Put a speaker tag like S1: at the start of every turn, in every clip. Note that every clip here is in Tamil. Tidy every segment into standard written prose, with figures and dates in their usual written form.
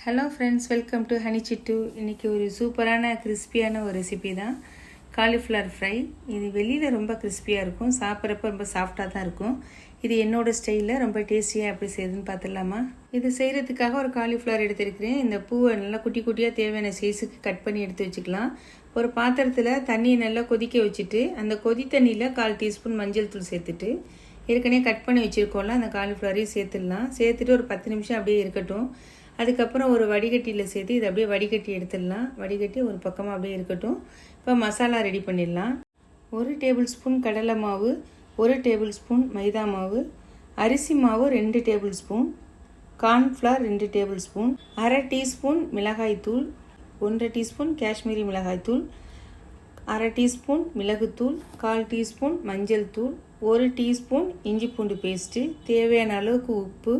S1: Hello friends, welcome to honey Chittu. இன்றைக்கி ஒரு சூப்பரான கிறிஸ்பியான ஒரு ரெசிபி தான் காலிஃப்ளவர் ஃப்ரை. இது வெளியில் ரொம்ப கிறிஸ்பியாக இருக்கும், சாப்பிட்றப்ப ரொம்ப சாஃப்டாக தான் இருக்கும். இது என்னோடய ஸ்டைலில் ரொம்ப டேஸ்டியாக எப்படி செய்யுதுன்னு பார்த்துடலாமா? இது செய்கிறதுக்காக ஒரு காலிஃப்ளவர் எடுத்துருக்கிறேன். இந்த பூவை நல்லா குட்டி குட்டியாக தேவையான சைஸுக்கு கட் பண்ணி எடுத்து வச்சுக்கலாம். ஒரு பாத்திரத்தில் தண்ணியை நல்லா கொதிக்க வச்சுட்டு அந்த கொதி தண்ணியில் 1/4 டீஸ்பூன் மஞ்சள் தூள் சேர்த்துட்டு ஏற்கனவே கட் பண்ணி வச்சுருக்கோம்ல அந்த காலிஃப்ளவரையும் சேர்த்துடலாம். சேர்த்துட்டு ஒரு 10 நிமிஷம் அப்படியே இருக்கட்டும். அதுக்கப்புறம் ஒரு வடிகட்டியில் சேர்த்து இதை அப்படியே வடிகட்டி எடுத்துடலாம். வடிகட்டி ஒரு பக்கமாக அப்படியே இருக்கட்டும். இப்போ மசாலா ரெடி பண்ணிடலாம். 1 டேபிள் ஸ்பூன் கடலை மாவு, 1 டேபிள் ஸ்பூன் மைதா மாவு, அரிசி மாவு 2 table spoon, cornflour 2 table spoon, 1/2 teaspoon மிளகாய்த்தூள், 1 டீஸ்பூன் காஷ்மீரி மிளகாய்த்தூள், 1/2 டீஸ்பூன் மிளகுத்தூள், 1/4 டீஸ்பூன் மஞ்சள் தூள், 1 டீஸ்பூன் இஞ்சி பூண்டு பேஸ்ட்டு, தேவையான அளவுக்கு உப்பு.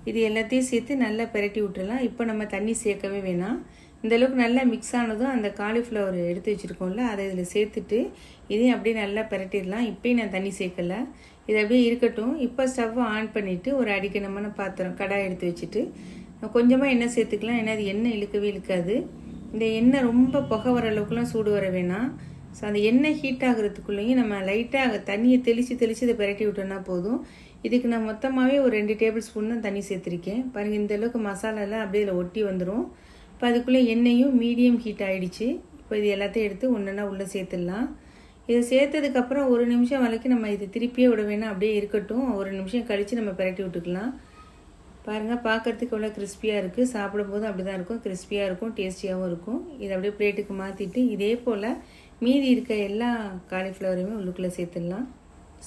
S1: இது எல்லாத்தையும் சேர்த்து நல்லா பிரட்டி விட்டுடலாம். இப்போ நம்ம தண்ணி சேர்க்கவே வேணாம். இந்தளவுக்கு நல்லா மிக்ஸ் ஆனதும் அந்த காலிஃப்ளவர் எடுத்து வச்சுருக்கோம்ல அதை இதில் சேர்த்துட்டு இதையும் அப்படியே நல்லா பிரட்டிடலாம். இப்போயும் நான் தண்ணி சேர்க்கலை, இது அப்படியே இருக்கட்டும். இப்போ ஸ்டவ்வை ஆன் பண்ணிவிட்டு ஒரு அடிக்கணமான பாத்திரம் கடாய் எடுத்து வச்சுட்டு கொஞ்சமாக எண்ணெய் சேர்த்துக்கலாம். ஏன்னா அது எண்ணெய் இழுக்காது. இந்த எண்ணெய் ரொம்ப புகை வர அளவுக்குலாம் சூடு வர வேணாம். ஸோ அந்த எண்ணெய் ஹீட் ஆகுறதுக்குள்ளேயும் நம்ம லைட்டாக தண்ணியை தெளித்து இதை பிரட்டி விட்டோன்னா போதும். இதுக்கு நான் மொத்தமாகவே ஒரு 2 டேபிள் ஸ்பூன் தான் தண்ணி சேர்த்துருக்கேன். பாருங்கள், இந்த அளவுக்கு மசாலாலாம் அப்படியே இதில் ஒட்டி வந்துடும். இப்போ அதுக்குள்ளே எண்ணெயும் மீடியம் ஹீட் ஆகிடுச்சு. இப்போ இது எல்லாத்தையும் எடுத்து ஒன்றுனா உள்ளே சேர்த்துடலாம். இதை சேர்த்ததுக்கப்புறம் 1 நிமிஷம் வரைக்கும் நம்ம இது திருப்பியே விட வேணாம், அப்படியே இருக்கட்டும். 1 நிமிஷம் கழித்து நம்ம பிரட்டி விட்டுக்கலாம். பாருங்கள், பார்க்குறதுக்கு எவ்வளோ கிறிஸ்பியாக இருக்குது. சாப்பிடும்போதும் அப்படி தான் இருக்கும், கிறிஸ்பியாக இருக்கும், டேஸ்டியாகவும் இருக்கும். இதை அப்படியே பிளேட்டுக்கு மாற்றிட்டு இதே போல் மீதி இருக்க எல்லா காலிஃப்ளவரையுமே உள்ளுக்குள்ளே சேர்த்துடலாம்.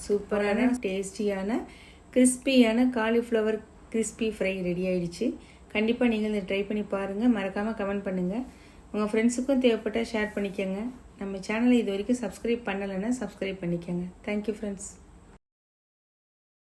S1: சூப்பரான டேஸ்டியான கிறிஸ்பியான காலிஃப்ளவர் கிறிஸ்பி ஃப்ரை ரெடி ஆகிடுச்சு. கண்டிப்பாக நீங்கள் இதை ட்ரை பண்ணி பாருங்கள். மறக்காமல் கமெண்ட் பண்ணுங்கள். உங்கள் ஃப்ரெண்ட்ஸுக்கும் தேவைப்பட்டால் ஷேர் பண்ணிக்கோங்க. நம்ம சேனலை இது வரைக்கும் சப்ஸ்கிரைப் பண்ணலைன்னா சப்ஸ்கிரைப் பண்ணிக்கோங்க. Thank you friends.